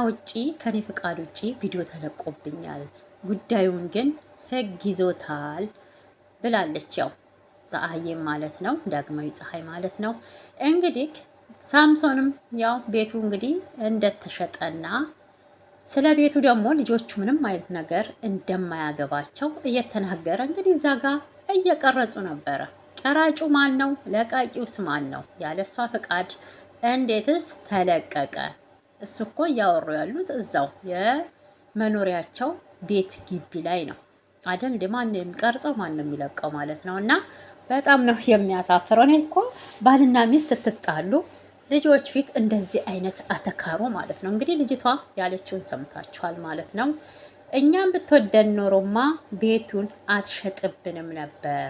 ውጪ ከኔ ፍቃድ ውጪ ቪዲዮ ተለቆብኛል፣ ጉዳዩን ግን ህግ ይዞታል ብላለች። ያው ፀሐይም ማለት ነው፣ ዳግማዊ ፀሐይ ማለት ነው። እንግዲህ ሳምሶንም ያው ቤቱ እንግዲህ እንደተሸጠና ስለ ቤቱ ደግሞ ልጆቹ ምንም አይነት ነገር እንደማያገባቸው እየተናገረ እንግዲህ እዛ ጋር እየቀረጹ ነበረ። ቀራጩ ማን ነው? ለቃቂውስ ማን ነው? ያለሷ ፍቃድ እንዴትስ ተለቀቀ? እሱ እኮ እያወሩ ያሉት እዛው የመኖሪያቸው ቤት ግቢ ላይ ነው አይደል? እንደ ማን ነው የሚቀርጸው? ማን ነው የሚለቀው ማለት ነው። እና በጣም ነው የሚያሳፍረው። እኔ እኮ ባልና ሚስት ስትጣሉ ልጆች ፊት እንደዚህ አይነት አተካሮ ማለት ነው። እንግዲህ ልጅቷ ያለችውን ሰምታችኋል ማለት ነው። እኛም ብትወደን ኖሮማ ቤቱን አትሸጥብንም ነበር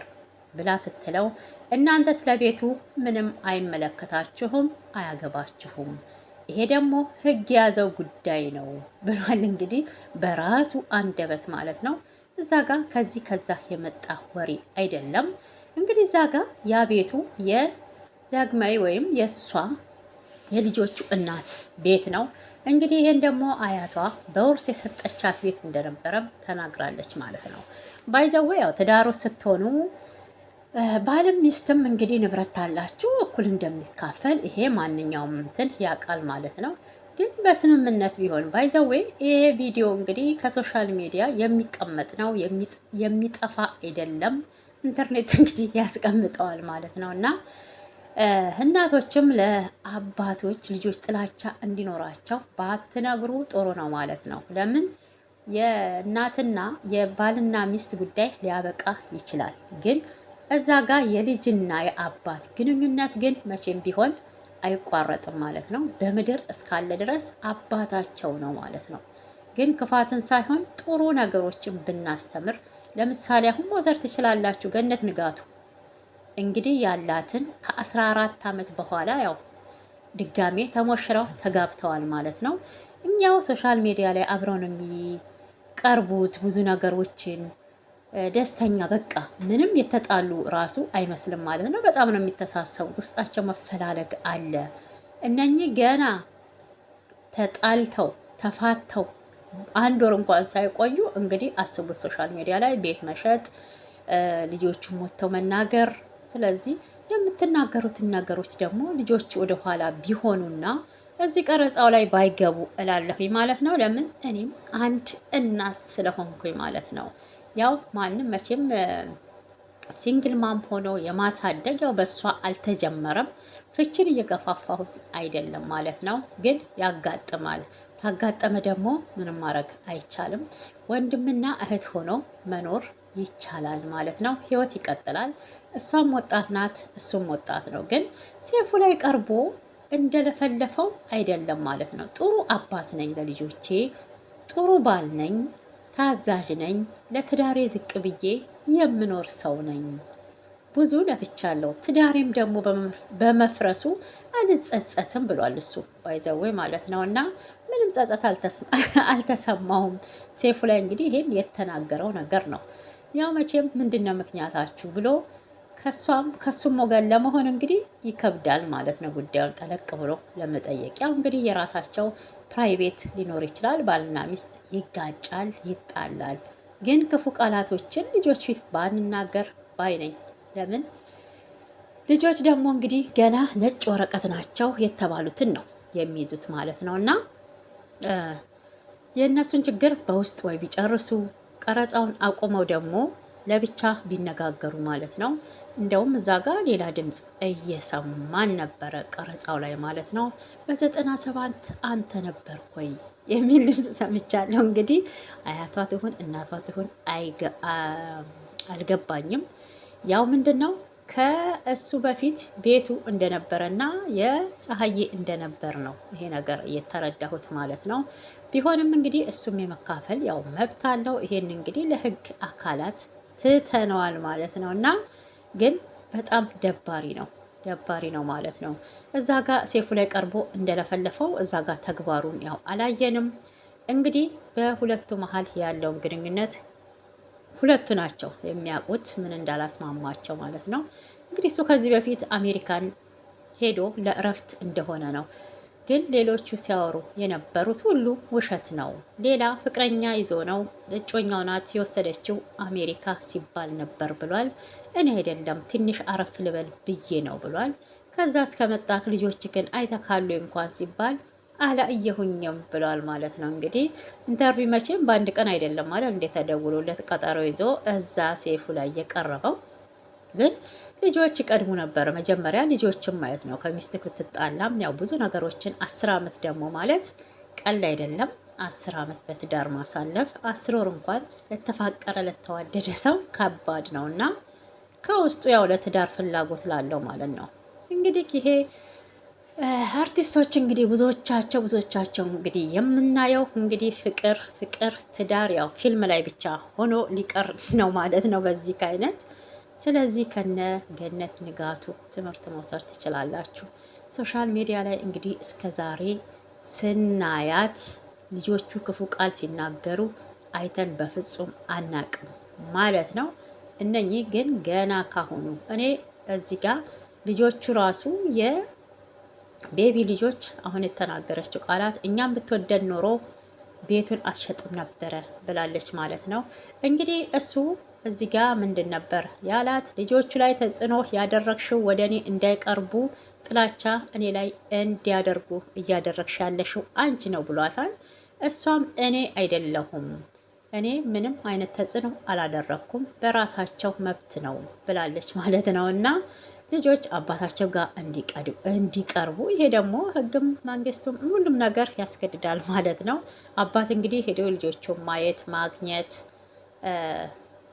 ብላ ስትለው፣ እናንተ ስለ ቤቱ ምንም አይመለከታችሁም፣ አያገባችሁም፣ ይሄ ደግሞ ህግ የያዘው ጉዳይ ነው ብሏል። እንግዲህ በራሱ አንደበት ማለት ነው። እዛ ጋር ከዚህ ከዛ የመጣ ወሬ አይደለም። እንግዲህ እዛ ጋር ያ ቤቱ የዳግማዊ ወይም የእሷ የልጆቹ እናት ቤት ነው። እንግዲህ ይሄን ደግሞ አያቷ በውርስ የሰጠቻት ቤት እንደነበረም ተናግራለች ማለት ነው። ባይዘዌ ያው ትዳሩ ስትሆኑ ባልም ሚስትም እንግዲህ ንብረት አላችሁ እኩል እንደሚካፈል ይሄ ማንኛውም እንትን ያውቃል ማለት ነው። ግን በስምምነት ቢሆን ባይዘዌ ይሄ ቪዲዮ እንግዲህ ከሶሻል ሚዲያ የሚቀመጥ ነው፣ የሚጠፋ አይደለም። ኢንተርኔት እንግዲህ ያስቀምጠዋል ማለት ነው። እና እናቶችም ለአባቶች ልጆች ጥላቻ እንዲኖራቸው ባትነግሩ ጥሩ ነው ማለት ነው። ለምን የእናትና የባልና ሚስት ጉዳይ ሊያበቃ ይችላል፣ ግን እዛ ጋር የልጅና የአባት ግንኙነት ግን መቼም ቢሆን አይቋረጥም ማለት ነው። በምድር እስካለ ድረስ አባታቸው ነው ማለት ነው። ግን ክፋትን ሳይሆን ጥሩ ነገሮችን ብናስተምር፣ ለምሳሌ አሁን መውሰድ ትችላላችሁ። ገነት ንጋቱ እንግዲህ ያላትን ከ14 ዓመት በኋላ ያው ድጋሜ ተሞሽረው ተጋብተዋል ማለት ነው። እኛው ሶሻል ሚዲያ ላይ አብረው ነው የሚቀርቡት ብዙ ነገሮችን ደስተኛ በቃ ምንም የተጣሉ ራሱ አይመስልም ማለት ነው። በጣም ነው የሚተሳሰቡት፣ ውስጣቸው መፈላለግ አለ። እነኚህ ገና ተጣልተው ተፋተው አንድ ወር እንኳን ሳይቆዩ እንግዲህ አስቡት፣ ሶሻል ሚዲያ ላይ ቤት መሸጥ፣ ልጆቹን ሞተው መናገር። ስለዚህ የምትናገሩትን ነገሮች ደግሞ ልጆች ወደኋላ ቢሆኑና እዚህ ቀረጻው ላይ ባይገቡ እላለሁኝ ማለት ነው። ለምን እኔም አንድ እናት ስለሆንኩኝ ማለት ነው። ያው ማንም መቼም ሲንግል ማም ሆኖ የማሳደግ ያው በእሷ አልተጀመረም። ፍችን እየገፋፋሁት አይደለም ማለት ነው። ግን ያጋጥማል። ታጋጠመ ደግሞ ምንም ማድረግ አይቻልም። ወንድምና እህት ሆኖ መኖር ይቻላል ማለት ነው። ህይወት ይቀጥላል። እሷም ወጣት ናት፣ እሱም ወጣት ነው። ግን ሴፉ ላይ ቀርቦ እንደለፈለፈው አይደለም ማለት ነው። ጥሩ አባት ነኝ ለልጆቼ፣ ጥሩ ባል ነኝ፣ ታዛዥ ነኝ፣ ለትዳሬ ዝቅ ብዬ የምኖር ሰው ነኝ፣ ብዙ ለፍቻለሁ፣ ትዳሬም ደግሞ በመፍረሱ አልጸጸትም ብሏል እሱ ባይዘዌ ማለት ነው። እና ምንም ጸጸት አልተሰማውም ሴፉ ላይ እንግዲህ ይሄን የተናገረው ነገር ነው። ያው መቼም ምንድን ነው ምክንያታችሁ ብሎ ከሱም ወገን ለመሆን እንግዲህ ይከብዳል ማለት ነው። ጉዳዩን ጠለቅ ብሎ ለመጠየቅ ያው እንግዲህ የራሳቸው ፕራይቬት ሊኖር ይችላል። ባልና ሚስት ይጋጫል፣ ይጣላል። ግን ክፉ ቃላቶችን ልጆች ፊት ባንናገር ባይ ነኝ። ለምን ልጆች ደግሞ እንግዲህ ገና ነጭ ወረቀት ናቸው የተባሉትን ነው የሚይዙት ማለት ነው። እና የእነሱን ችግር በውስጥ ወይ ቢጨርሱ፣ ቀረጻውን አቁመው ደግሞ ለብቻ ቢነጋገሩ ማለት ነው። እንደውም እዛ ጋር ሌላ ድምፅ እየሰማን ነበረ ቀረጻው ላይ ማለት ነው። በ97 አንተ ነበር ኮይ የሚል ድምፅ ሰምቻለሁ። እንግዲህ አያቷ ትሁን እናቷ ትሁን አልገባኝም። ያው ምንድን ነው ከእሱ በፊት ቤቱ እንደነበረና የፀሐዬ እንደነበር ነው ይሄ ነገር እየተረዳሁት ማለት ነው። ቢሆንም እንግዲህ እሱም የመካፈል ያው መብት አለው። ይሄን እንግዲህ ለህግ አካላት ትተነዋል ማለት ነው። እና ግን በጣም ደባሪ ነው ማለት ነው። እዛ ጋር ሴፉ ላይ ቀርቦ እንደለፈለፈው እዛ ጋር ተግባሩን ያው አላየንም። እንግዲህ በሁለቱ መሀል ያለውን ግንኙነት ሁለቱ ናቸው የሚያውቁት ምን እንዳላስማማቸው ማለት ነው። እንግዲህ እሱ ከዚህ በፊት አሜሪካን ሄዶ ለእረፍት እንደሆነ ነው ግን ሌሎቹ ሲያወሩ የነበሩት ሁሉ ውሸት ነው። ሌላ ፍቅረኛ ይዞ ነው እጮኛው ናት የወሰደችው አሜሪካ ሲባል ነበር ብሏል። እኔ አይደለም ትንሽ አረፍ ልበል ብዬ ነው ብሏል። ከዛ እስከመጣክ ልጆች ግን አይተካሉ እንኳን ሲባል አላየሁኝም ብሏል ማለት ነው። እንግዲህ ኢንተርቪው መቼም በአንድ ቀን አይደለም ማለት እንዴት ተደውሎለት ቀጠሮ ይዞ እዛ ሴፉ ላይ የቀረበው ግን ልጆች ይቀድሙ ነበር። መጀመሪያ ልጆችን ማየት ነው። ከሚስት ብትጣላም ያው ብዙ ነገሮችን 10 ዓመት ደግሞ ማለት ቀልድ አይደለም። 10 ዓመት በትዳር ማሳለፍ 10 ወር እንኳን ለተፋቀረ ለተዋደደ ሰው ከባድ ነው እና ከውስጡ ያው ለትዳር ፍላጎት ላለው ማለት ነው። እንግዲህ ይሄ አርቲስቶች እንግዲህ ብዙዎቻቸው እንግዲህ የምናየው እንግዲህ ፍቅር ትዳር ያው ፊልም ላይ ብቻ ሆኖ ሊቀር ነው ማለት ነው በዚህ አይነት። ስለዚህ ከነ ገነት ንጋቱ ትምህርት መውሰድ ትችላላችሁ። ሶሻል ሚዲያ ላይ እንግዲህ እስከ ዛሬ ስናያት ልጆቹ ክፉ ቃል ሲናገሩ አይተን በፍጹም አናቅም ማለት ነው። እነኚህ ግን ገና ካሁኑ እኔ እዚህ ጋር ልጆቹ ራሱ የቤቢ ልጆች አሁን የተናገረችው ቃላት እኛም ብትወደን ኖሮ ቤቱን አትሸጥም ነበረ ብላለች ማለት ነው። እንግዲህ እሱ እዚህ ጋር ምንድን ነበር ያላት? ልጆቹ ላይ ተጽዕኖ ያደረግሽው ወደ እኔ እንዳይቀርቡ ጥላቻ እኔ ላይ እንዲያደርጉ እያደረግሽ ያለሽው አንቺ ነው ብሏታል። እሷም እኔ አይደለሁም እኔ ምንም አይነት ተጽዕኖ አላደረግኩም በራሳቸው መብት ነው ብላለች ማለት ነው። እና ልጆች አባታቸው ጋር እንዲቀርቡ ይሄ ደግሞ ሕግም መንግስቱም ሁሉም ነገር ያስገድዳል ማለት ነው። አባት እንግዲህ ሄዶ ልጆቹን ማየት ማግኘት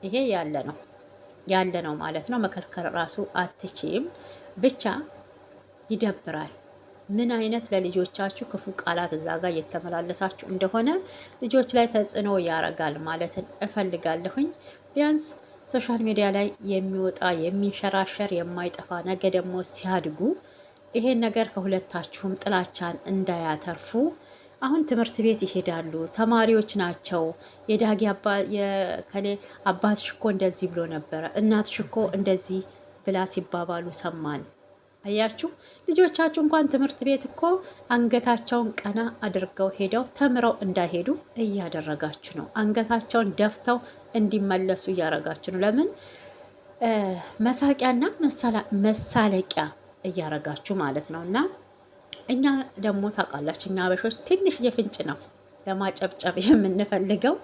ይሄ ያለ ነው ማለት ነው። መከልከል ራሱ አትችም። ብቻ ይደብራል። ምን አይነት ለልጆቻችሁ ክፉ ቃላት እዛ ጋር እየተመላለሳችሁ እንደሆነ ልጆች ላይ ተጽዕኖ ያረጋል ማለትን እፈልጋለሁኝ። ቢያንስ ሶሻል ሚዲያ ላይ የሚወጣ የሚንሸራሸር የማይጠፋ ነገ ደግሞ ሲያድጉ ይሄን ነገር ከሁለታችሁም ጥላቻን እንዳያተርፉ አሁን ትምህርት ቤት ይሄዳሉ። ተማሪዎች ናቸው። የዳጊ የከሌ አባትሽ እኮ እንደዚህ ብሎ ነበረ፣ እናትሽ እኮ እንደዚህ ብላ ሲባባሉ ሰማን። አያችሁ፣ ልጆቻችሁ እንኳን ትምህርት ቤት እኮ አንገታቸውን ቀና አድርገው ሄደው ተምረው እንዳይሄዱ እያደረጋችሁ ነው። አንገታቸውን ደፍተው እንዲመለሱ እያደረጋችሁ ነው። ለምን? መሳቂያና መሳለቂያ እያደረጋችሁ ማለት ነው። እና እኛ ደግሞ ታውቃላችሁ፣ እኛ አበሾች ትንሽ የፍንጭ ነው ለማጨብጨብ የምንፈልገው።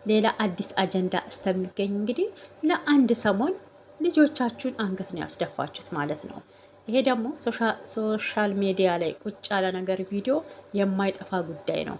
ሌላ አዲስ አጀንዳ እስከሚገኝ እንግዲህ ለአንድ ሰሞን ልጆቻችሁን አንገት ነው ያስደፋችሁት ማለት ነው። ይሄ ደግሞ ሶሻል ሚዲያ ላይ ቁጭ ያለ ነገር ቪዲዮ የማይጠፋ ጉዳይ ነው።